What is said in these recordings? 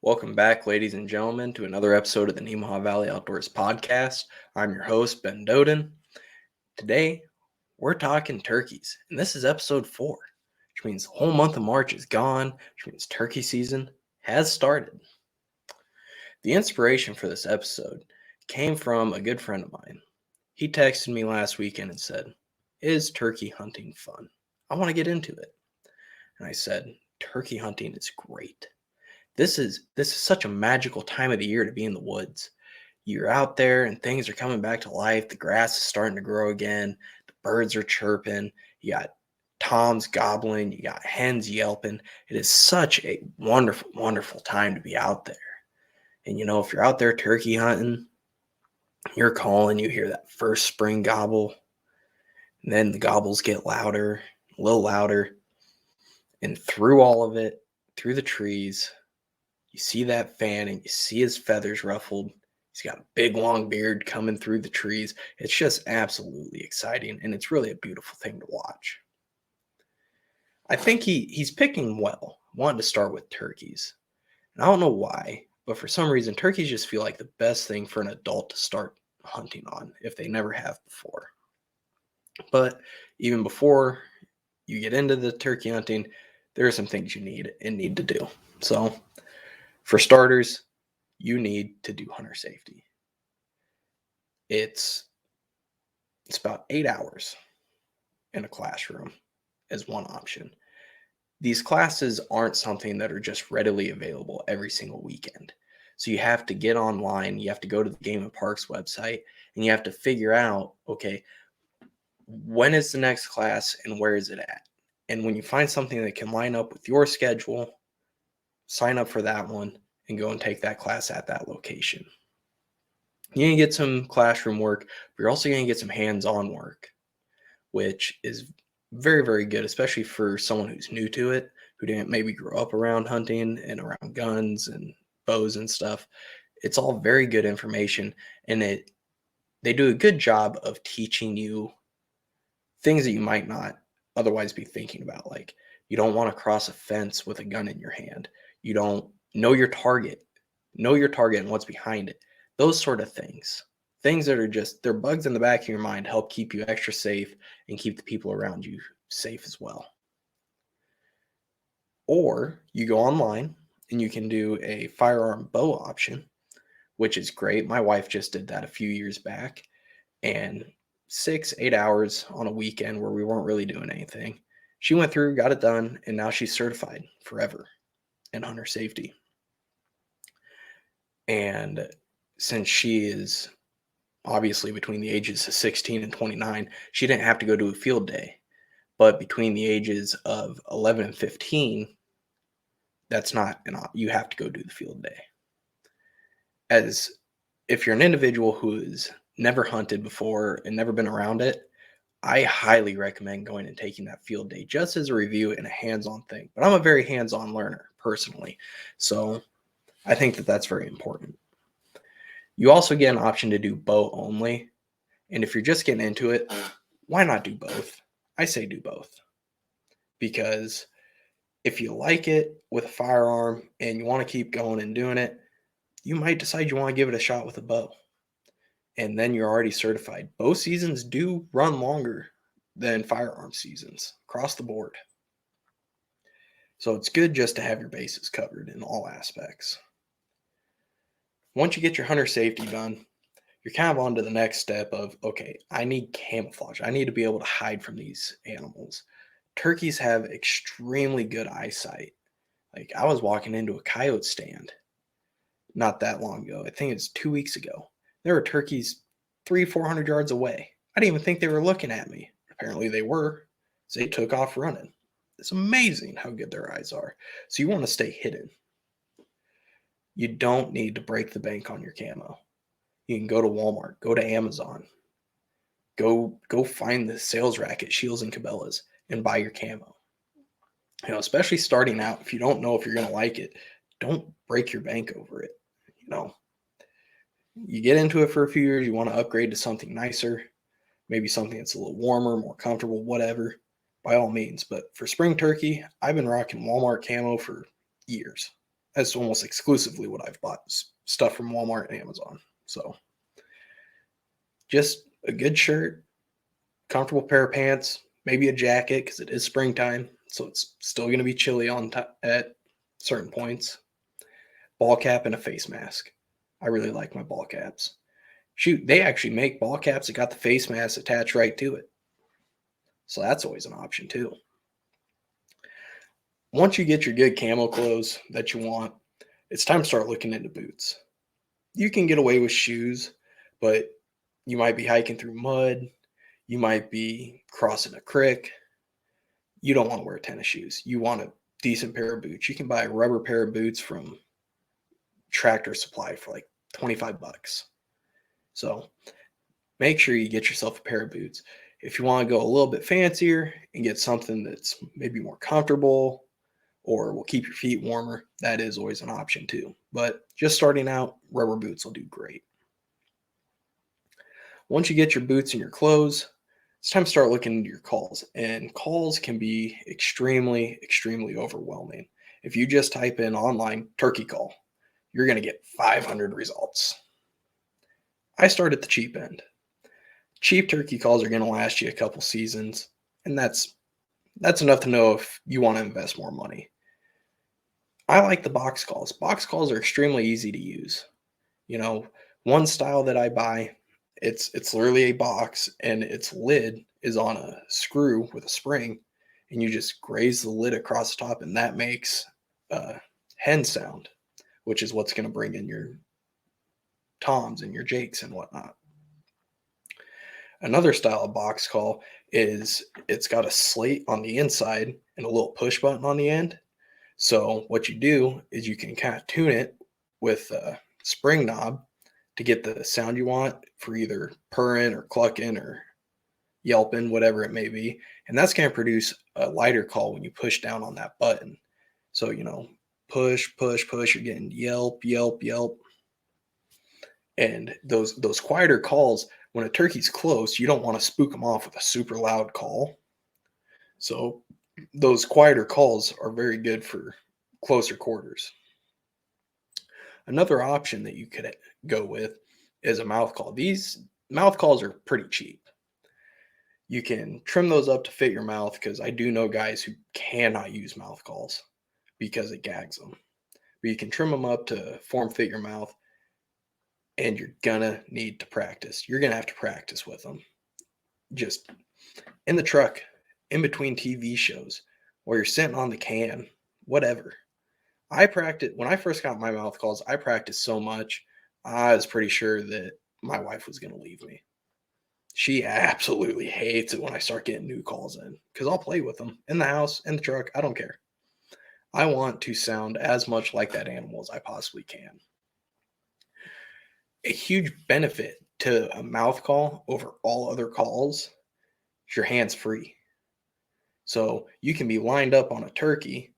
Welcome back, ladies and gentlemen, to another episode of the Nemaha Valley Outdoors Podcast. I'm your host, Ben Doden. Today, we're talking turkeys, and this is episode 4, which means the whole month of March is gone, which means turkey season has started. The inspiration for this episode came from a good friend of mine. He texted me last weekend and said, "Is turkey hunting fun? I want to get into it." And I said, "Turkey hunting is great. This is such a magical time of the year to be in the woods. You're out there and things are coming back to life. The grass is starting to grow again. The birds are chirping. You got toms gobbling. You got hens yelping. It is such a wonderful, wonderful time to be out there. And if you're out there turkey hunting, you're calling, you hear that first spring gobble, and then the gobbles get louder, a little louder. And through all of it, through the trees, you see that fan and you see his feathers ruffled. He's got a big long beard coming through the trees. It's just absolutely exciting, and it's really a beautiful thing to watch. I think he's picking well. Wanted to start with turkeys. And I don't know why, but for some reason, turkeys just feel like the best thing for an adult to start hunting on if they never have before. But even before you get into the turkey hunting, there are some things you need to do. So, for starters, you need to do hunter safety. It's about 8 hours in a classroom as one option. These classes aren't something that are just readily available every single weekend. So you have to get online, you have to go to the Game and Parks website, and you have to figure out, okay, when is the next class and where is it at? And when you find something that can line up with your schedule, sign up for that one and go and take that class at that location. You're going to get some classroom work, but you're also going to get some hands-on work, which is very, very good, especially for someone who's new to it, who didn't maybe grow up around hunting and around guns and bows and stuff. It's all very good information, and they do a good job of teaching you things that you might not otherwise be thinking about. Like, you don't want to cross a fence with a gun in your hand. You don't know your target. Know your target and what's behind it. Those sort of things. Things that are they're bugs in the back of your mind, help keep you extra safe and keep the people around you safe as well. Or you go online and you can do a firearm bow option, which is great. My wife just did that a few years back, and 6-8 hours on a weekend where we weren't really doing anything. She went through, got it done, and now she's certified forever in hunter safety. And since she is obviously between the ages of 16 and 29, she didn't have to go to a field day. But between the ages of 11 and 15, that's not you have to go do the field day. As if you're an individual who has never hunted before and never been around it, I highly recommend going and taking that field day just as a review and a hands-on thing. But I'm a very hands-on learner personally, so I think that that's very important. You also get an option to do bow only, and if you're just getting into it, why not do both? I say do both, because if you like it with a firearm and you want to keep going and doing it, you might decide you want to give it a shot with a bow. And then you're already certified. Bow seasons do run longer than firearm seasons across the board. So it's good just to have your bases covered in all aspects. Once you get your hunter safety done, you're kind of on to the next step of, okay, I need camouflage. I need to be able to hide from these animals. Turkeys have extremely good eyesight. Like, I was walking into a coyote stand not that long ago. I think it's 2 weeks ago. There were turkeys 300-400 yards away. I didn't even think they were looking at me. Apparently they were. So they took off running. It's amazing how good their eyes are. So you want to stay hidden. You don't need to break the bank on your camo. You can go to Walmart, go to Amazon, go find the sales rack at Shields and Cabela's and buy your camo. Especially starting out, if you don't know if you're going to like it, don't break your bank over it. You get into it for a few years, you want to upgrade to something nicer, maybe something that's a little warmer, more comfortable, whatever, by all means. But for spring turkey, I've been rocking Walmart camo for years. That's almost exclusively what I've bought, stuff from Walmart and Amazon. So just a good shirt, comfortable pair of pants, maybe a jacket because it is springtime, so it's still going to be chilly at certain points. Ball cap and a face mask. I really like my ball caps. Shoot, they actually make ball caps that got the face mask attached right to it. So that's always an option too. Once you get your good camo clothes that you want, it's time to start looking into boots. You can get away with shoes, but you might be hiking through mud. You might be crossing a creek. You don't want to wear tennis shoes. You want a decent pair of boots. You can buy a rubber pair of boots from Tractor Supply for like 25 bucks. So make sure you get yourself a pair of boots. If you want to go a little bit fancier and get something that's maybe more comfortable or will keep your feet warmer, that is always an option too. But just starting out, rubber boots will do great. Once you get your boots and your clothes, it's time to start looking into your calls. And calls can be extremely, extremely overwhelming. If you just type in online turkey call, you're going to get 500 results. I start at the cheap end. Cheap turkey calls are going to last you a couple seasons, and that's enough to know if you want to invest more money. I like the box calls. Box calls are extremely easy to use. You know, one style that I buy, it's literally a box and its lid is on a screw with a spring, and you just graze the lid across the top, and that makes a hen sound, which is what's going to bring in your toms and your jakes and whatnot. Another style of box call is it's got a slate on the inside and a little push button on the end. So what you do is you can kind of tune it with a spring knob to get the sound you want for either purring or clucking or yelping, whatever it may be. And that's going to produce a lighter call when you push down on that button. So, push, push, push, you're getting yelp, yelp, yelp. And those quieter calls, when a turkey's close, you don't want to spook them off with a super loud call. So those quieter calls are very good for closer quarters. Another option that you could go with is a mouth call. These mouth calls are pretty cheap. You can trim those up to fit your mouth, because I do know guys who cannot use mouth calls because it gags them. But you can trim them up to form fit your mouth, and you're gonna need to practice. You're gonna have to practice with them. Just in the truck, in between TV shows, or you're sitting on the can, whatever. I practiced when I first got my mouth calls. I practiced so much, I was pretty sure that my wife was going to leave me. She absolutely hates it when I start getting new calls in, because I'll play with them in the house, in the truck. I don't care. I want to sound as much like that animal as I possibly can. A huge benefit to a mouth call over all other calls is your hands free. So you can be lined up on a turkey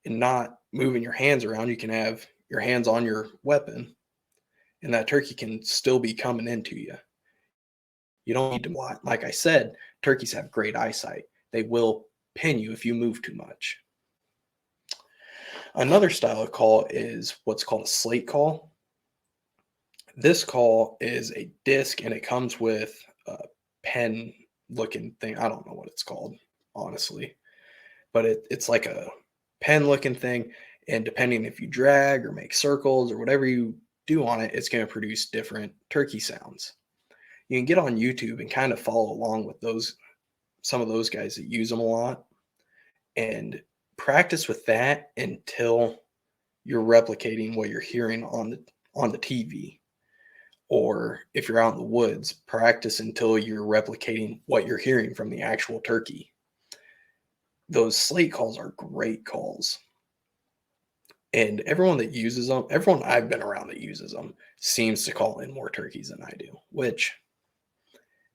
and not moving your hands around. You can have your hands on your weapon, and that turkey can still be coming into you. You don't need to block. Like I said, turkeys have great eyesight. They will pin you if you move too much. Another style of call is what's called a slate call. This call is a disc, and it comes with a pen looking thing. I don't know what it's called, honestly, but it's like a pen looking thing. And depending if you drag or make circles or whatever you do on it, it's going to produce different turkey sounds. You can get on YouTube and kind of follow along with some of those guys that use them a lot, and practice with that until you're replicating what you're hearing on the TV. Or if you're out in the woods, practice until you're replicating what you're hearing from the actual turkey. Those slate calls are great calls. And everyone that uses them, everyone I've been around that uses them, seems to call in more turkeys than I do, which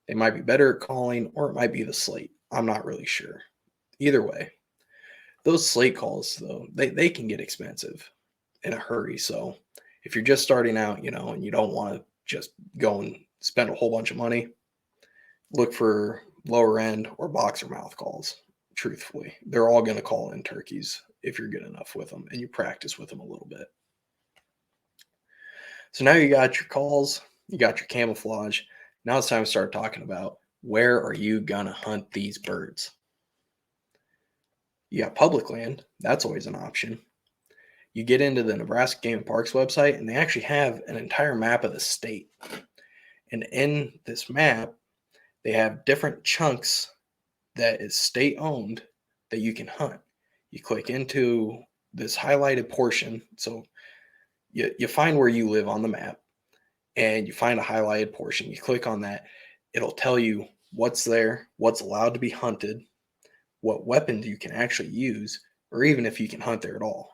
they might be better at calling, or it might be the slate. I'm not really sure. Either way, those slate calls, though, they can get expensive in a hurry. So if you're just starting out, and you don't want to just go and spend a whole bunch of money, look for lower end or boxer mouth calls. Truthfully, they're all going to call in turkeys if you're good enough with them and you practice with them a little bit. So now you got your calls, you got your camouflage. Now it's time to start talking about where are you gonna hunt these birds? You got public land, that's always an option. You get into the Nebraska Game and Parks website, and they actually have an entire map of the state. And in this map, they have different chunks that is state owned that you can hunt. You click into this highlighted portion. So you find where you live on the map and you find a highlighted portion. You click on that, it'll tell you what's there, what's allowed to be hunted, what weapons you can actually use, or even if you can hunt there at all.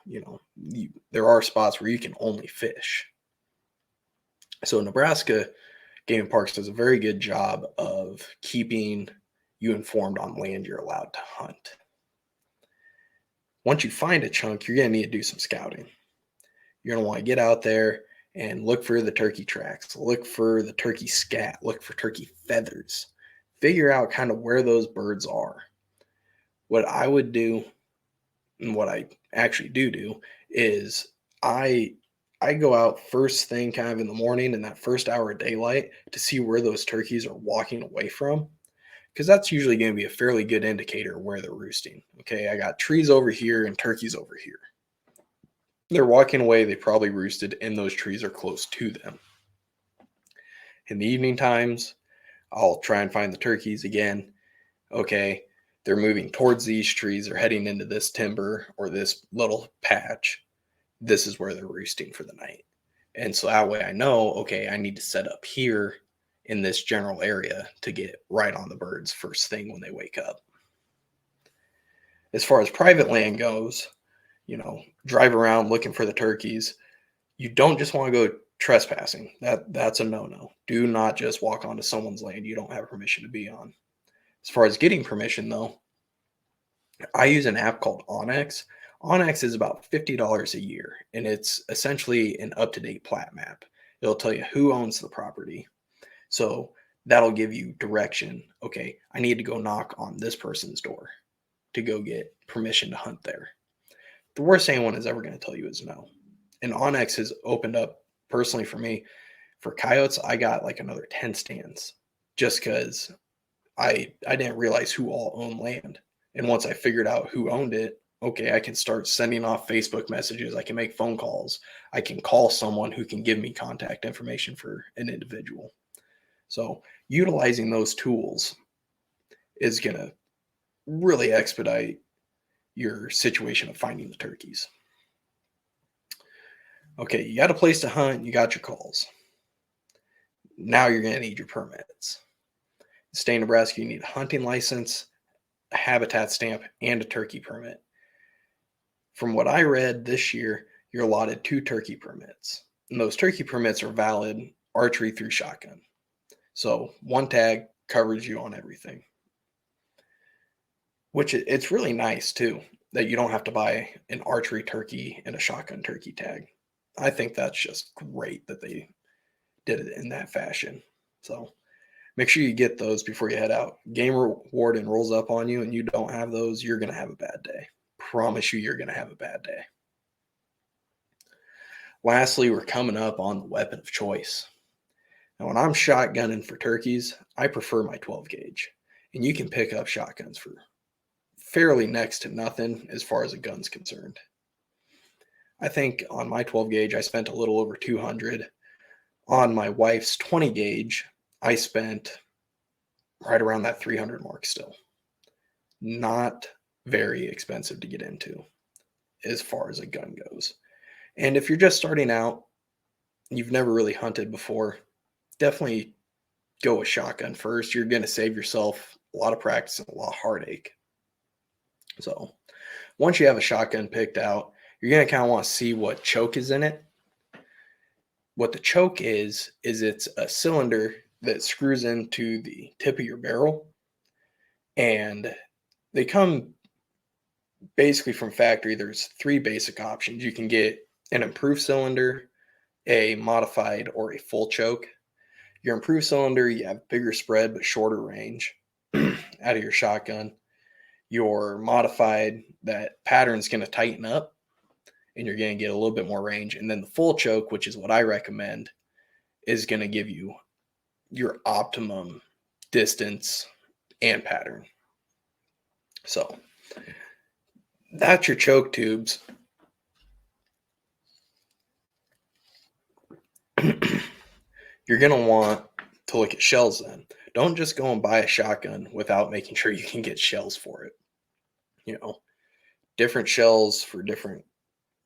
There are spots where you can only fish. So Nebraska Game and Parks does a very good job of keeping you informed on land you're allowed to hunt. Once you find a chunk, you're going to need to do some scouting. You're going to want to get out there and look for the turkey tracks, look for the turkey scat, look for turkey feathers, figure out kind of where those birds are. What I would do, and what I actually do is I go out first thing kind of in the morning in that first hour of daylight to see where those turkeys are walking away from, because that's usually going to be a fairly good indicator where they're roosting. Okay, I got trees over here and turkeys over here. They're walking away. They probably roosted in those trees or close to them. In the evening times, I'll try and find the turkeys again. Okay, they're moving towards these trees. They're heading into this timber or this little patch. This is where they're roosting for the night. And so that way I know, okay, I need to set up here in this general area to get right on the birds first thing when they wake up. As far as private land goes, drive around looking for the turkeys. You don't just want to go trespassing. That's a no-no. Do not just walk onto someone's land you don't have permission to be on. As far as getting permission, though, I use an app called onX. onX is about $50 a year, and it's essentially an up-to-date plat map. It'll tell you who owns the property. So that'll give you direction. Okay, I need to go knock on this person's door to go get permission to hunt there. The worst anyone is ever going to tell you is no. And onX has opened up, personally for me, for coyotes, I got like another 10 stands just because I didn't realize who all owned land. And once I figured out who owned it, okay, I can start sending off Facebook messages. I can make phone calls. I can call someone who can give me contact information for an individual. So utilizing those tools is going to really expedite your situation of finding the turkeys. Okay, you got a place to hunt, you got your calls. Now you're going to need your permits. In the state of Nebraska, you need a hunting license, a habitat stamp, and a turkey permit. From what I read this year, you're allotted 2 turkey permits. And those turkey permits are valid archery through shotgun. So one tag covers you on everything. Which it's really nice too, that you don't have to buy an archery turkey and a shotgun turkey tag. I think that's just great that they did it in that fashion. So make sure you get those before you head out. Game warden rolls up on you and you don't have those, you're going to have a bad day. Promise you're going to have a bad day. Lastly, we're coming up on the weapon of choice. Now, when I'm shotgunning for turkeys, I prefer my 12 gauge. And you can pick up shotguns for fairly next to nothing as far as a gun's concerned. I think on my 12 gauge, I spent a little over 200. On my wife's 20 gauge, I spent right around that 300 mark still. Not very expensive to get into as far as a gun goes. And if you're just starting out, you've never really hunted before, definitely go with shotgun first. You're going to save yourself a lot of practice and a lot of heartache. So once you have a shotgun picked out, you're going to kind of want to see what choke is in it. What the choke is it's a cylinder that screws into the tip of your barrel. And they come basically from factory. There's 3 basic options. You can get an improved cylinder, a modified, or a full choke. Your improved cylinder, you have bigger spread but shorter range out of your shotgun. your modified, that pattern's going to tighten up and you're going to get a little bit more range. And then the full choke, which is what I recommend, is going to give you your optimum distance and pattern. So that's your choke tubes. You're going to want to look at shells then. Don't just go and buy a shotgun without making sure you can get shells for it. You know, different shells for different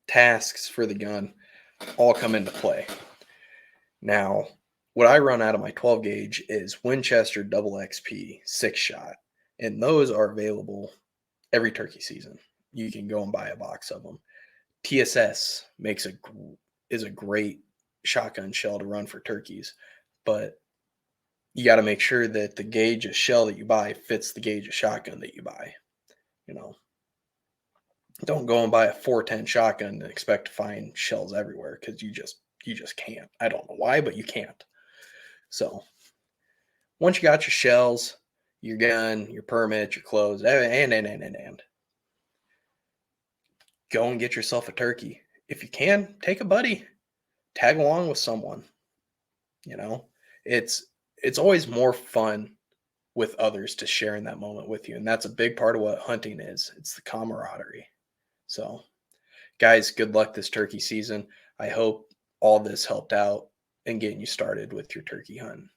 tasks for the gun all come into play. Now, what I run out of my 12 gauge is Winchester Double XP 6-shot, and those are available every turkey season. You can go and buy a box of them. TSS is a great shotgun shell to run for turkeys, but you got to make sure that the gauge of shell that you buy fits the gauge of shotgun that you buy. You know, don't go and buy a 410 shotgun and expect to find shells everywhere, because you just can't. I don't know why, but you can't. So once you got your shells, your gun, your permit, your clothes, and go and get yourself a turkey. If you can, take a buddy, tag along with someone. You know, it's always more fun with others to share in that moment with you, and that's a big part of what hunting is. It's the camaraderie. So, guys, good luck this turkey season. I hope all this helped out in getting you started with your turkey hunting.